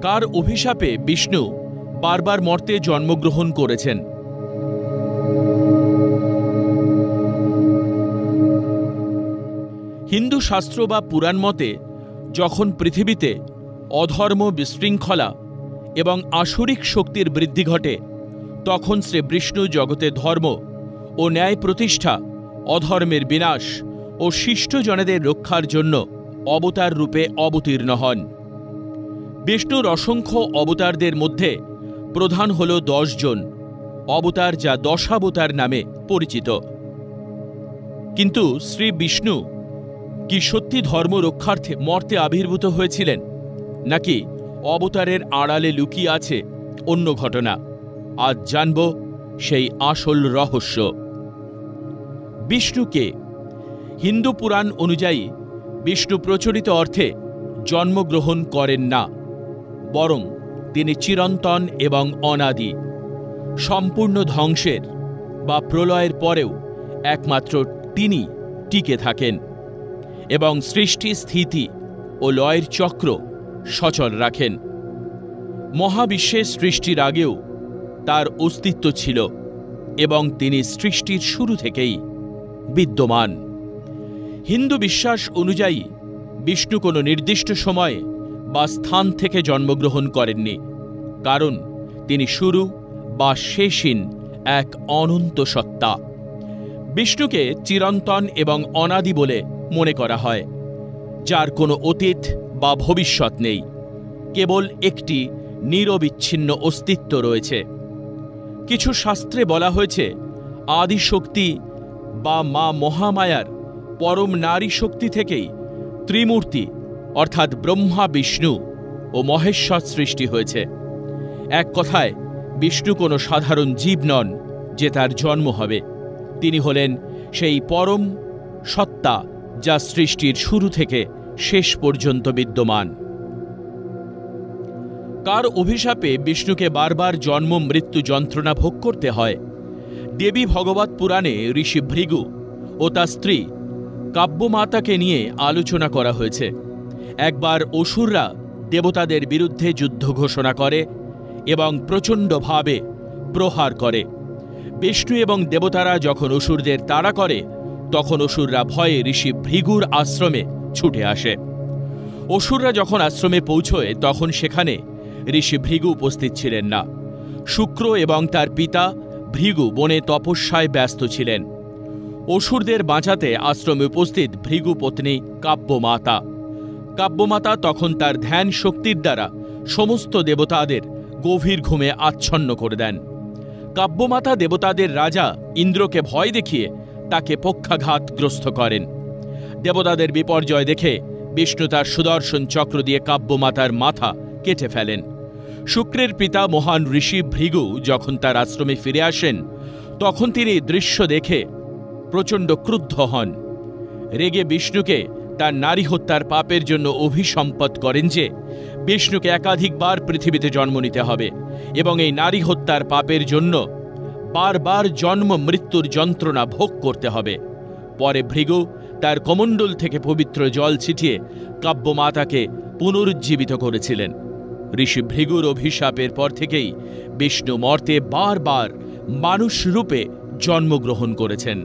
কার অভিশাপে বিষ্ণু বারবার মর্তে জন্মগ্রহণ করেছেন? হিন্দু শাস্ত্র বা পুরাণ মতে যখন পৃথিবীতে অধর্ম, বিশৃঙ্খলা এবং আসরিক শক্তির বৃদ্ধি ঘটে, তখন শ্রী বিষ্ণু জগতে ধর্ম ও ন্যায় প্রতিষ্ঠা, অধর্মের বিনাশ ও শিষ্টজনেদের রক্ষার জন্য অবতার রূপে অবতীর্ণ হন। বিষ্ণুর অসংখ্য অবতারদের মধ্যে প্রধান হল 10 জন অবতার, যা দশাবতার নামে পরিচিত। কিন্তু শ্রী বিষ্ণু কি সত্যি ধর্ম রক্ষার্থে মর্তে আবির্ভূত হয়েছিলেন, নাকি অবতারের আড়ালে লুকিয়ে আছে অন্য ঘটনা? আজ জানব সেই আসল রহস্য। বিষ্ণু কে? হিন্দু পুরাণ অনুযায়ী বিষ্ণু প্রচলিত অর্থে জন্মগ্রহণ করেন না, বরং তিনি চিরন্তন এবং অনাদি। সম্পূর্ণ ধ্বংসের বা প্রলয়ের পরেও একমাত্র তিনি টিকে থাকেন এবং সৃষ্টি, স্থিতি ও লয়ের চক্র সচল রাখেন। মহাবিশ্বের সৃষ্টির আগেও তার অস্তিত্ব ছিল এবং তিনি সৃষ্টির শুরু থেকেই বিদ্যমান। হিন্দু বিশ্বাস অনুযায়ী বিষ্ণু কোনো নির্দিষ্ট সময়ে বা স্থান থেকে জন্মগ্রহণ করেননি, কারণ তিনি শুরু বা শেষহীন এক অনন্ত সত্তা। বিষ্ণুকে চিরন্তন এবং অনাদি বলে মনে করা হয়, যার কোনো অতীত বা ভবিষ্যৎ নেই, কেবল একটি নিরবিচ্ছিন্ন অস্তিত্ব রয়েছে। কিছু শাস্ত্রে বলা হয়েছে আদিশক্তি বা মা মহামায়ার পরম নারী শক্তি থেকেই ত্রিমূর্তি অর্থাৎ ব্রহ্মা, বিষ্ণু ও মহেশ্বর সৃষ্টি হয়েছে। এক কথায় বিষ্ণু কোনো সাধারণ জীব নন যে তার জন্ম হবে। তিনি হলেন সেই পরম সত্তা যা সৃষ্টির শুরু থেকে শেষ পর্যন্ত বিদ্যমান। কার অভিশাপে বিষ্ণুকে বারবার জন্ম মৃত্যু যন্ত্রণা ভোগ করতে হয়? দেবী ভগবত পুরাণে ঋষি ভৃগু ও তার স্ত্রী কাব্যমাতাকে নিয়ে আলোচনা করা হয়েছে। একবার অসুররা দেবতাদের বিরুদ্ধে যুদ্ধ ঘোষণা করে এবং প্রচণ্ডভাবে প্রহার করে। বিষ্ণু এবং দেবতারা যখন অসুরদের তাড়া করে, তখন অসুররা ভয়ে ঋষি ভৃগুর আশ্রমে ছুটে আসে। অসুররা যখন আশ্রমে পৌঁছয়, তখন সেখানে ঋষি ভৃগু উপস্থিত ছিলেন না। শুক্র এবং তার পিতা ভৃগু বনে তপস্যায় ব্যস্ত ছিলেন। অসুরদের বাঁচাতে আশ্রমে উপস্থিত ভৃগু পত্নী কাব্যমাতা। কাব্যমাতা তখন তার ধ্যান শক্তির দ্বারা সমস্ত দেবতাদের গভীর ঘুমে আচ্ছন্ন করে দেন। কাব্যমাতা দেবতাদের রাজা ইন্দ্রকে ভয় দেখিয়ে তাকে পক্ষাঘাতগ্রস্ত করেন। দেবতাদের বিপর্যয় দেখে বিষ্ণু তার সুদর্শন চক্র দিয়ে কাব্যমাতার মাথা কেটে ফেলেন। শুক্রের পিতা মহান ঋষি ভৃগু যখন তার আশ্রমে ফিরে আসেন, তখন তিনি দৃশ্য দেখে প্রচণ্ড ক্রুদ্ধ হন। রেগে বিষ্ণুকে তার নারী হত্যার পাপের জন্য অভিসম্পদ করেন যে বিষ্ণুকে একাধিকবার পৃথিবীতে জন্ম নিতে হবে এবং এই নারী হত্যার পাপের জন্য বারবার জন্ম মৃত্যুর যন্ত্রণা ভোগ করতে হবে। পরে ভৃগু তার কমণ্ডল থেকে পবিত্র জল ছিটিয়ে কাব্যমাতাকে পুনরুজ্জীবিত করেছিলেন। ঋষি ভৃগুর অভিশাপের পর থেকেই বিষ্ণু মর্তে বারবার মানুষ রূপে জন্মগ্রহণ করেছেন।